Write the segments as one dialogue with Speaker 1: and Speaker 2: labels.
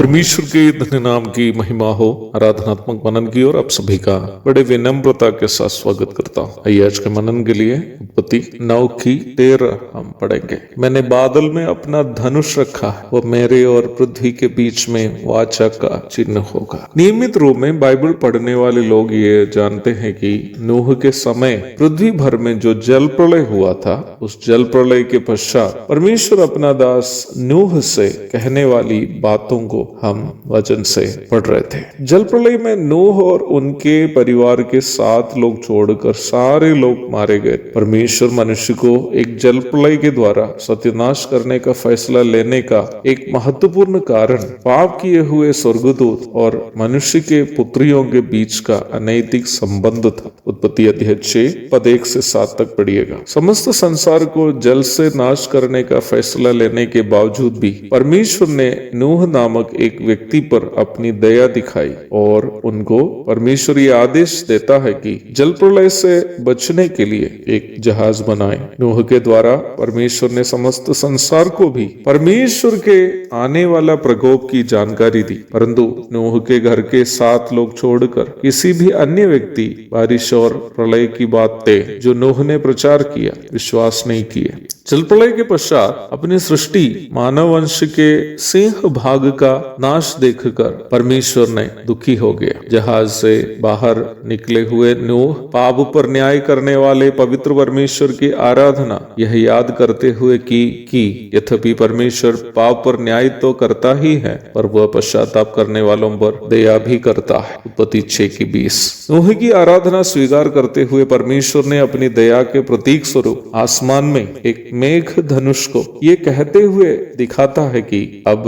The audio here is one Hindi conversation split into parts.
Speaker 1: परमेश्वर के धन्य नाम की महिमा हो। आराधनात्मक मनन की ओर आप सभी का बड़े विनम्रता के साथ स्वागत करता हूँ। आइए आज के मनन के लिए उत्पत्ति 9:13 हम पढ़ेंगे। मैंने बादल में अपना धनुष रखा है, वो मेरे और पृथ्वी के बीच में वाचा का चिन्ह होगा। नियमित रूप में बाइबल पढ़ने वाले लोग ये जानते हैं कि नूह के समय पृथ्वी भर में जो जल प्रलय हुआ था, उस जल प्रलय के पश्चात परमेश्वर अपना दास नूह से कहने वाली बातों को हम वचन से पढ़ रहे थे। जल प्रलय में नूह और उनके परिवार के 7 लोग छोड़कर सारे लोग मारे गए। परमेश्वर मनुष्य को एक जल प्रलय के द्वारा सत्यानाश करने का फैसला लेने का एक महत्वपूर्ण कारण पाप किए हुए स्वर्गदूत और मनुष्य के पुत्रियों के बीच का अनैतिक संबंध था। उत्पत्ति अध्याय 6 पद 1 से 7 तक पढ़िएगा। समस्त संसार को जल से नाश करने का फैसला लेने के बावजूद भी परमेश्वर ने नूह नामक एक व्यक्ति पर अपनी दया दिखाई और उनको परमेश्वर ये आदेश देता है कि जल प्रलय से बचने के लिए एक जहाज बनाए। नूह के द्वारा परमेश्वर ने समस्त संसार को भी परमेश्वर के आने वाला प्रकोप की जानकारी दी, परंतु नूह के घर के 7 लोग छोड़कर किसी भी अन्य व्यक्ति बारिश और प्रलय की बातें जो नूह ने प्रचार किया विश्वास नहीं किए। जल प्रलय के पश्चात अपनी सृष्टि मानव वंश के सिंह भाग का नाश देखकर परमेश्वर ने दुखी हो गया। जहाज से बाहर निकले हुए नूह पाप पर न्याय करने वाले पवित्र परमेश्वर की आराधना यह याद करते हुए की यद्यपि परमेश्वर पाप पर न्याय तो करता ही है, पर वह पश्चाताप करने वालों पर दया भी करता है। उत्पत्ति 6:20। नूह की आराधना स्वीकार करते हुए परमेश्वर ने अपनी दया के प्रतीक स्वरूप आसमान में एक मेघ धनुष को ये कहते हुए दिखाता है कि अब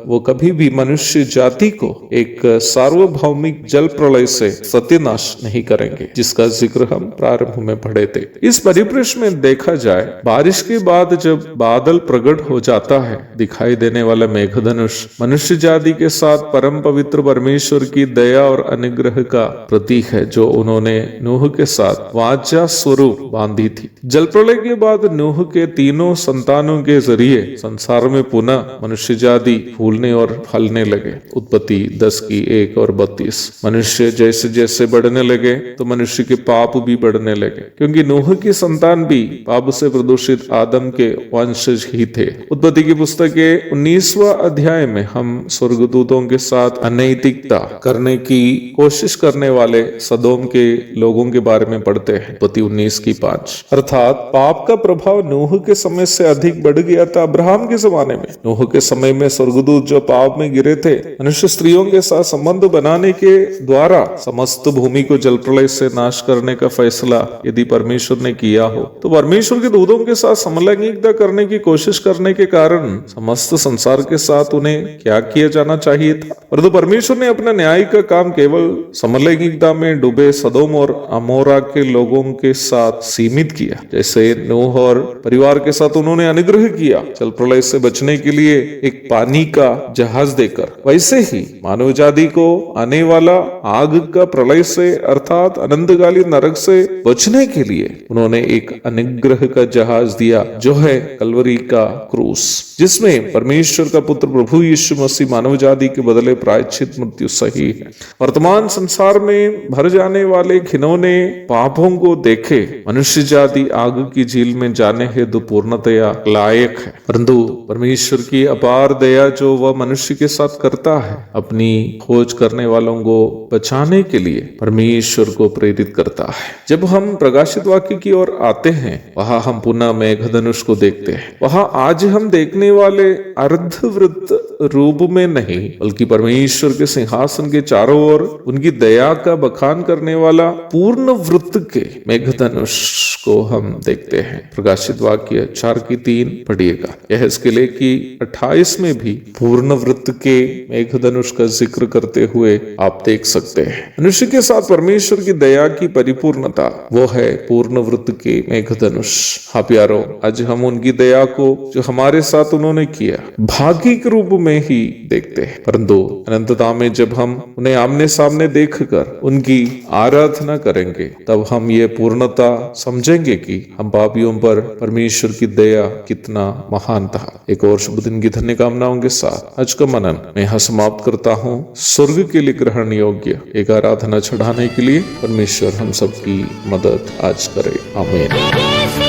Speaker 1: वो कभी भी मनुष्य जाति को एक सार्वभौमिक जल प्रलय से सत्यानाश नहीं करेंगे, जिसका जिक्र हम प्रारंभ में पढ़े थे। इस परिप्रेक्ष्य में देखा जाए, बारिश के बाद जब बादल प्रकट हो जाता है, दिखाई देने वाला मेघधनुष मनुष्य जाति के साथ परम पवित्र परमेश्वर की दया और अनुग्रह का प्रतीक है, जो उन्होंने नूह के साथ वाचा स्वरूप बांधी थी। जल प्रलय के बाद नूह के 3 संतानों के जरिए संसार में पुनः मनुष्य जाति फूलने और फलने लगे। उत्पत्ति 10:1 और 32। मनुष्य जैसे जैसे बढ़ने लगे तो मनुष्य के पाप भी बढ़ने लगे, क्योंकि नूह की संतान भी पाप से प्रदूषित आदम के वंशज ही थे। उत्पत्ति की पुस्तक के 19वां अध्याय में हम स्वर्गदूतों के साथ अनैतिकता करने की कोशिश करने वाले सदोम के लोगों के बारे में पढ़ते हैं। उत्पत्ति 19:5। अर्थात पाप का प्रभाव नूह के समय से अधिक बढ़ गया था अब्राहम के जमाने में। नूह के समय में स्वर्गदूत जो पाप में गिरे थे, मनुष्य स्त्रियों के साथ संबंध बनाने के द्वारा समस्त भूमि को जल प्रलय से नाश करने का फैसला यदि परमेश्वर ने किया हो, तो परमेश्वर के दूतों के साथ समलैंगिकता करने की कोशिश करने के कारण समस्त संसार के साथ उन्हें क्या किया जाना चाहिए था। परंतु परमेश्वर ने अपना न्याय का काम केवल समलैंगिकता में डूबे सदोम और अमोरा के लोगों के साथ सीमित किया। जैसे नूह और परिवार के साथ उन्होंने अनुग्रह किया जल प्रलय से बचने के लिए एक पानी का जहाज देकर, वैसे ही मानव जाति को आने वाला आग का प्रलय से अर्थात अनंतकालीन नरक से बचने के लिए उन्होंने एक अनुग्रह का जहाज दिया, जो है कलवरी का क्रूस, जिसमें परमेश्वर का पुत्र प्रभु यीशु मसीह मानव जाति के बदले प्रायश्चित मृत्यु सही है। वर्तमान संसार में भर जाने वाले घिनौने पापों को देखे मनुष्य जाति आग की झील में जाने हेतु पूर्णतया लायक है, परंतु परमेश्वर की अपार दया जो वह मनुष्य के साथ करता है, अपनी खोज करने वालों को बचाने के लिए परमेश्वर को प्रेरित करता है। जब हम प्रकाशित वाक्य की ओर आते हैं, वहां हम पुनः मेघधनुष को देखते हैं। वहां आज हम देखने वाले अर्धवृत्त रूप में नहीं, बल्कि परमेश्वर के सिंहासन के चारों ओर उनकी दया का बखान करने वाला पूर्ण वृत्त के मेघधनुष को हम देखते हैं। प्रकाशित वाक्य 4:3 पढ़िएगा। यहेजकेल की 28 में भी पूर्ण वृत्त के मेघधनुष का जिक्र करते हुए आप देख सकते हैं। मनुष्य के साथ परमेश्वर की दया की परिपूर्णता वो है पूर्ण वृत्त के मेघधनुष। हाँ प्यारो, आज हम उनकी दया को जो हमारे साथ उन्होंने किया भाग्य के रूप में में ही देखते हैं, परंतु अनंतता में जब हम उन्हें आमने सामने देखकर उनकी आराधना करेंगे तब हम ये पूर्णता समझेंगे कि हम पापियों पर परमेश्वर की दया कितना महान था। एक और शुभ दिन की धन्य कामनाओं के साथ आज का मनन मैं यहाँ समाप्त करता हूँ। स्वर्ग के लिए ग्रहण योग्य एक आराधना चढ़ाने के लिए परमेश्वर हम सबकी मदद आज करे। आमीन।